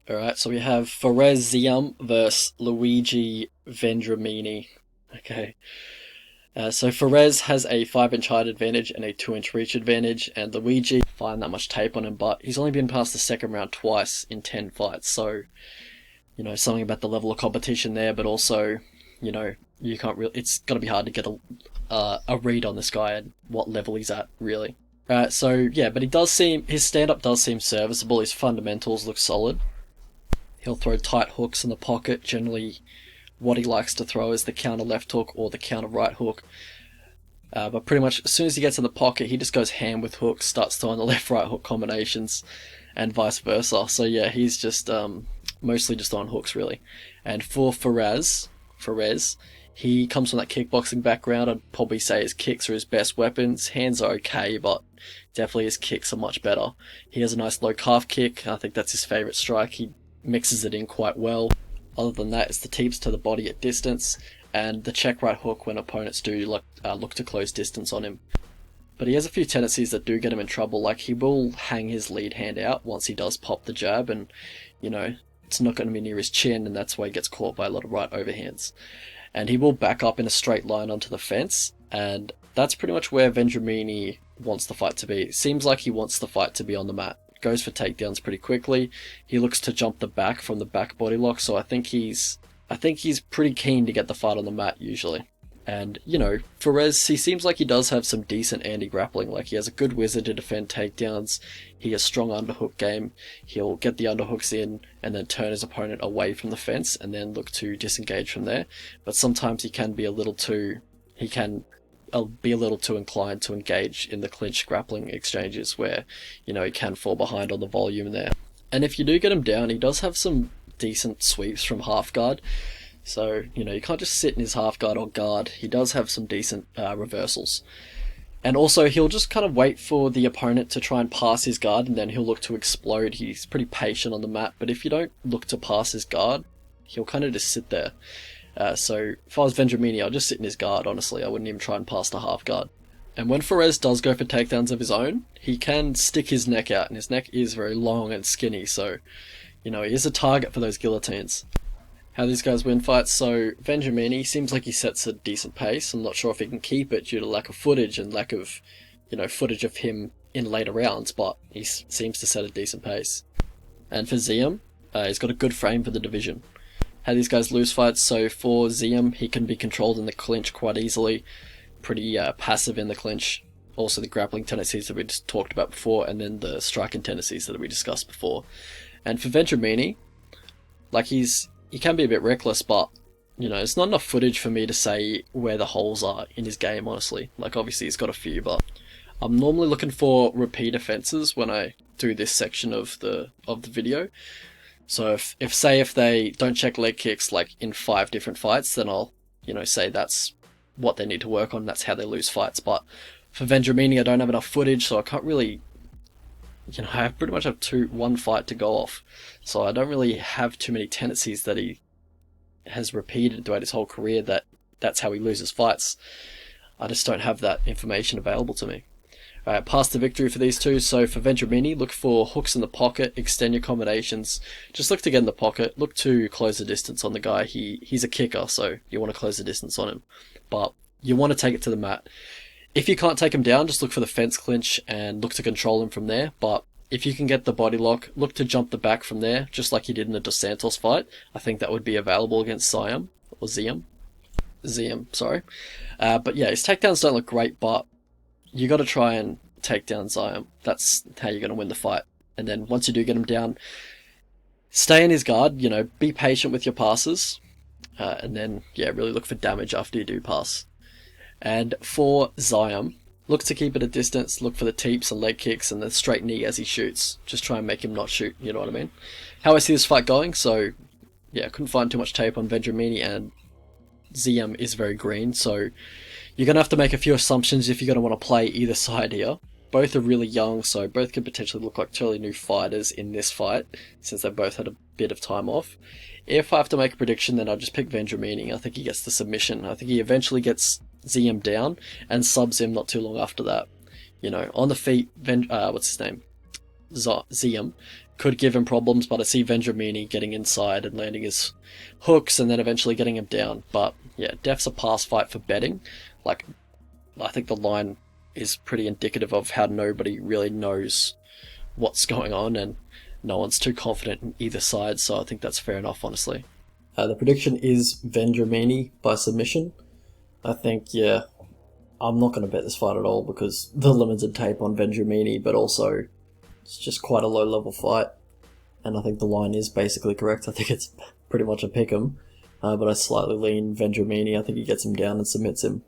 Alright, so we have Ziam versus Luigi Vendramini. Okay. So Ferez has a 5-inch height advantage and a 2-inch reach advantage, and Luigi, find that much tape on him, but he's only been past the second round twice in 10 fights, so, something about the level of competition there, but also, you can't really, it's gotta be hard to get a read on this guy and what level he's at, really. So yeah, but his stand-up does seem serviceable, his fundamentals look solid. He'll throw tight hooks in the pocket. Generally, what he likes to throw is the counter left hook or the counter right hook. But pretty much as soon as he gets in the pocket, he just goes ham with hooks, starts throwing the left-right hook combinations, and vice versa. So yeah, he's just mostly just on hooks, really. And for Ferez, he comes from that kickboxing background. I'd probably say his kicks are his best weapons. Hands are okay, but definitely his kicks are much better. He has a nice low calf kick. I think that's his favourite strike. He mixes it in quite well. Other than that, it's the teeps to the body at distance, and the check right hook when opponents do look to close distance on him. But he has a few tendencies that do get him in trouble, like he will hang his lead hand out once he does pop the jab, and, it's not going to be near his chin, and that's why he gets caught by a lot of right overhands. And he will back up in a straight line onto the fence, and that's pretty much where Vendramini wants the fight to be. It seems like he wants the fight to be on the mat. Goes for takedowns pretty quickly. He looks to jump the back from the back body lock, so I think he's pretty keen to get the fight on the mat usually. And, Ferez, he seems like he does have some decent anti-grappling. Like, he has a good wizard to defend takedowns. He has strong underhook game. He'll get the underhooks in and then turn his opponent away from the fence and then look to disengage from there. But sometimes he can be a little too inclined to engage in the clinch grappling exchanges where, he can fall behind on the volume there. And if you do get him down, he does have some decent sweeps from half guard. So, you can't just sit in his half guard or guard. He does have some decent reversals. And also, he'll just kind of wait for the opponent to try and pass his guard, and then he'll look to explode. He's pretty patient on the mat, but if you don't look to pass his guard, he'll kind of just sit there. So, if I was Vendramini, I'd just sit in his guard, honestly. I wouldn't even try and pass the half guard. And when Ferez does go for takedowns of his own, he can stick his neck out, and his neck is very long and skinny, so, he is a target for those guillotines. How these guys win fights, so Vendramini seems like he sets a decent pace. I'm not sure if he can keep it due to lack of footage and lack of, footage of him in later rounds, but he seems to set a decent pace. And for Ziam, he's got a good frame for the division. How these guys lose fights, so for Ziam, he can be controlled in the clinch quite easily, pretty passive in the clinch. Also the grappling tendencies that we just talked about before, and then the striking tendencies that we discussed before. And for Vendramini, he can be a bit reckless, but, it's not enough footage for me to say where the holes are in his game, honestly. Like, obviously he's got a few, but I'm normally looking for repeat offenses when I do this section of the video. So if they don't check leg kicks, like, in 5 different fights, then I'll, say that's what they need to work on, that's how they lose fights. But for Vendramini, I don't have enough footage, so I can't really... I pretty much have one fight to go off, so I don't really have too many tendencies that he has repeated throughout his whole career that's how he loses fights. I just don't have that information available to me. Alright, pass to victory for these two. So for Vendramini, look for hooks in the pocket, extend your combinations, just look to get in the pocket, look to close the distance on the guy. He's a kicker, so you want to close the distance on him, but you want to take it to the mat. If you can't take him down, just look for the fence clinch and look to control him from there. But if you can get the body lock, look to jump the back from there, just like he did in the Dos Santos fight. I think that would be available against Ziam. Sorry. But yeah, his takedowns don't look great, but you got to try and take down Ziam. That's how you're going to win the fight. And then once you do get him down, stay in his guard, be patient with your passes. And then, yeah, really look for damage after you do pass. And for Ziam, look to keep it a distance, look for the teeps and leg kicks and the straight knee as he shoots. Just try and make him not shoot, you know what I mean? How I see this fight going, so yeah, couldn't find too much tape on Vendramini, and Ziam is very green, so you're going to have to make a few assumptions if you're going to want to play either side here. Both are really young, so both could potentially look like totally new fighters in this fight, since they both had a bit of time off. If I have to make a prediction, then I'll just pick Vendramini. I think he gets the submission. I think he eventually gets Ziam down and subs him not too long after that. On the feet, what's his name? Ziam could give him problems, but I see Vendramini getting inside and landing his hooks and then eventually getting him down. But yeah, Def's a pass fight for betting. Like, I think the line is pretty indicative of how nobody really knows what's going on and no one's too confident in either side, so I think that's fair enough, honestly. The prediction is Vendramini by submission. I think, yeah, I'm not going to bet this fight at all because the limited tape on Vendramini, but also it's just quite a low-level fight, and I think the line is basically correct. I think it's pretty much a pick 'em, but I slightly lean Vendramini. I think he gets him down and submits him.